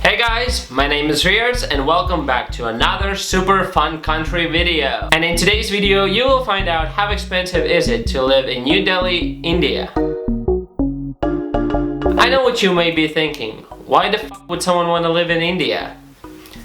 Hey guys, my name is Riaz and welcome back to another super fun country video. And in today's video, you will find out how expensive is it to live in New Delhi, India. I know what you may be thinking. Why the f would someone want to live in India?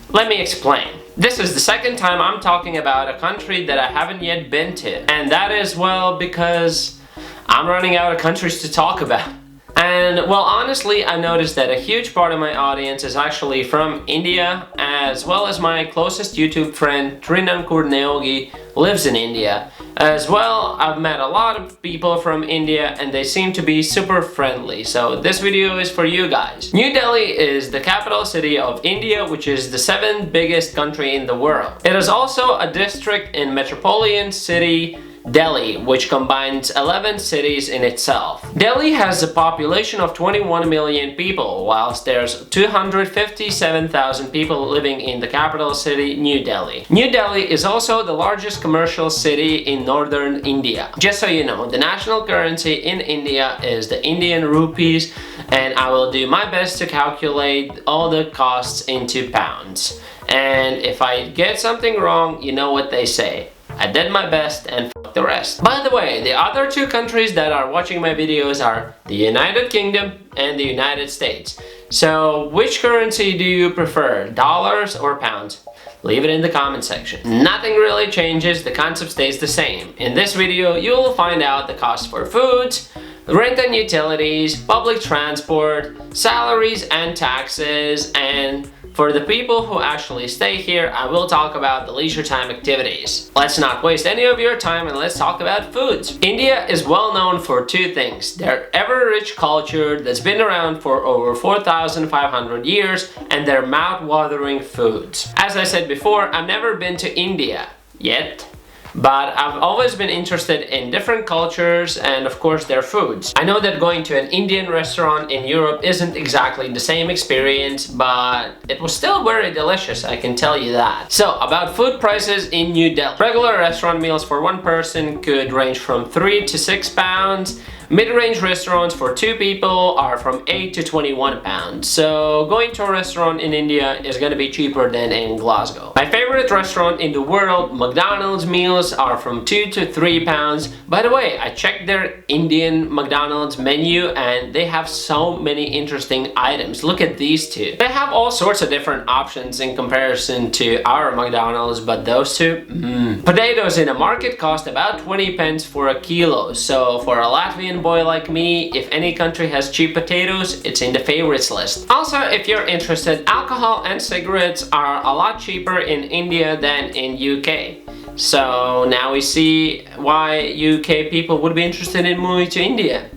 Let me explain. This is the second time I'm talking about a country that I haven't yet been to. And that is, well, because I'm running out of countries to talk about. And well, honestly, I noticed that a huge part of my audience is actually from India, as well as my closest YouTube friend Trinankur Neogi lives in India. As well, I've met a lot of people from India and they seem to be super friendly, so this video is for you guys. New Delhi is the capital city of India, which is the 7th biggest country in the world. It is also a district in metropolitan city Delhi, which combines 11 cities in itself. Delhi has a population of 21 million people, whilst there's 257,000 people living in the capital city, New Delhi. New Delhi is also the largest commercial city in northern India. Just so you know, the national currency in India is the Indian rupees, and I will do my best to calculate all the costs into pounds. And if I get something wrong, you know what they say. I did my best and f*** the rest. By the way, the other two countries that are watching my videos are the United Kingdom and the United States. So which currency do you prefer, dollars or pounds? Leave it in the comment section. Nothing really changes, the concept stays the same. In this video, you will find out the cost for foods, rent and utilities, public transport, salaries and taxes, and for the people who actually stay here, I will talk about the leisure time activities. Let's not waste any of your time and let's talk about foods. India is well known for two things: their ever-rich culture that's been around for over 4,500 years and their mouth-watering foods. As I said before, I've never been to India yet, but I've always been interested in different cultures and of course their foods. I know that going to an Indian restaurant in Europe isn't exactly the same experience, but it was still very delicious, I can tell you that. So about food prices in New Delhi. Regular restaurant meals for one person could range from 3 to 6 pounds. Mid-range restaurants for two people are from 8 to 21 pounds. So going to a restaurant in India is going to be cheaper than in Glasgow. My favorite restaurant in the world, McDonald's meals, are from 2 to 3 pounds. By the way, I checked their Indian McDonald's menu and they have so many interesting items. Look at these two. They have all sorts of different options in comparison to our McDonald's, but those two, Potatoes in a market cost about 20 pence for a kilo. So for a Latvian boy like me, if any country has cheap potatoes, it's in the favorites list. Also, if you're interested, alcohol and cigarettes are a lot cheaper in India than in UK. So now we see why UK people would be interested in moving to India.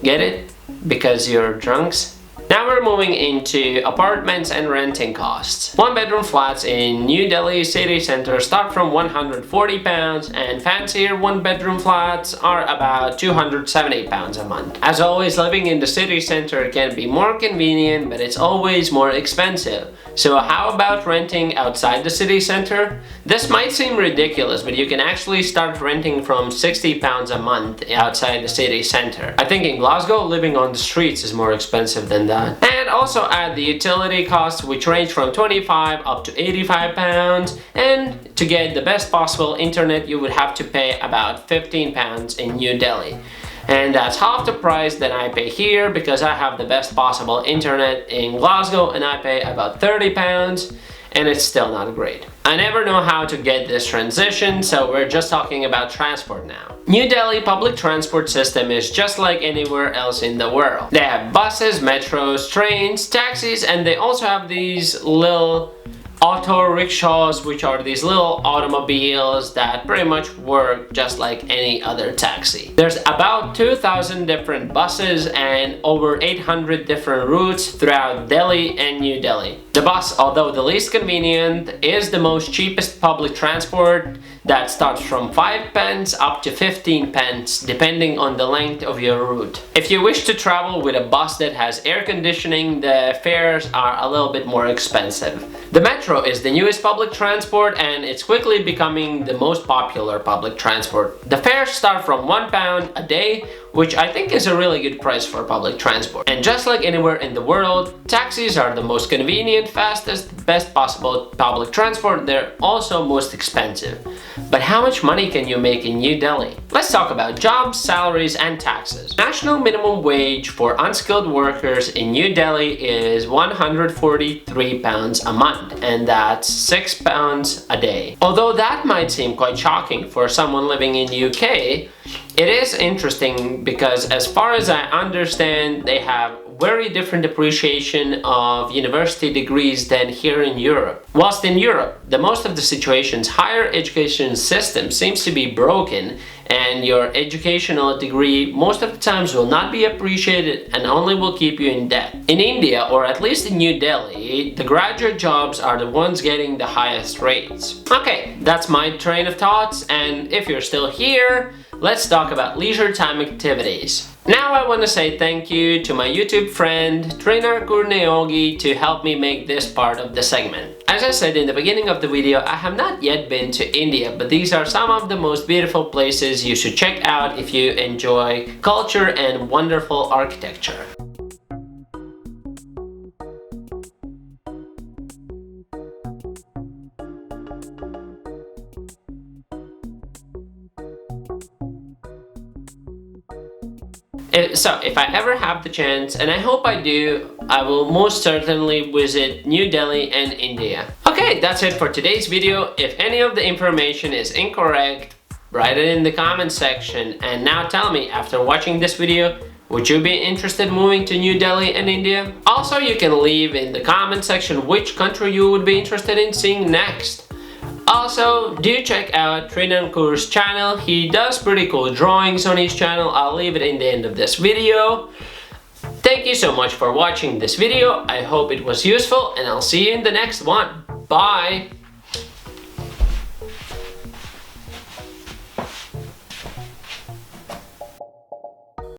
Get it? Because you're drunks? Now we're moving into apartments and renting costs. One-bedroom flats in New Delhi city center start from 140 pounds and fancier one-bedroom flats are about 270 pounds a month. As always, living in the city center can be more convenient, but it's always more expensive. So how about renting outside the city center? This might seem ridiculous, but you can actually start renting from 60 pounds a month outside the city center. I think in Glasgow, living on the streets is more expensive than that. And also add the utility costs, which range from 25 up to 85 pounds. And to get the best possible internet, you would have to pay about 15 pounds in New Delhi. And that's half the price that I pay here because I have the best possible internet in Glasgow and I pay about 30 pounds and it's still not great. I never know how to get this transition, so we're just talking about transport now. New Delhi public transport system is just like anywhere else in the world. They have buses, metros, trains, taxis, and they also have these little auto rickshaws, which are these little automobiles that pretty much work just like any other taxi. There's about 2,000 different buses and over 800 different routes throughout Delhi and New Delhi. The bus, although the least convenient, is the most cheapest public transport that starts from 5 pence up to 15 pence depending on the length of your route. If you wish to travel with a bus that has air conditioning, the fares are a little bit more expensive. The metro is the newest public transport and it's quickly becoming the most popular public transport. The fares start from £1 a day, which I think is a really good price for public transport. And just like anywhere in the world, taxis are the most convenient, fastest, best possible public transport. They're also most expensive. But how much money can you make in New Delhi? Let's talk about jobs, salaries, and taxes. National minimum wage for unskilled workers in New Delhi is £143 a month, and that's £6 a day. Although that might seem quite shocking for someone living in UK, it is interesting because as far as I understand, they have very different appreciation of university degrees than here in Europe. Whilst in Europe, the most of the situations, higher education system seems to be broken, and your educational degree most of the times will not be appreciated and only will keep you in debt. In India, or at least in New Delhi, the graduate jobs are the ones getting the highest rates. Okay, that's my train of thoughts, and if you're still here, let's talk about leisure time activities. Now I want to say thank you to my YouTube friend Trinankur Neogi to help me make this part of the segment. As I said in the beginning of the video, I have not yet been to India, but these are some of the most beautiful places you should check out if you enjoy culture and wonderful architecture. So if I ever have the chance, and I hope I do, I will most certainly visit New Delhi and India. Okay, that's it for today's video. If any of the information is incorrect, write it in the comment section. And now tell me, after watching this video, would you be interested in moving to New Delhi and India? Also, you can leave in the comment section which country you would be interested in seeing next. Also, do check out Trinankur's channel. He does pretty cool drawings on his channel. I'll leave it in the end of this video. Thank you so much for watching this video. I hope it was useful, and I'll see you in the next one. Bye!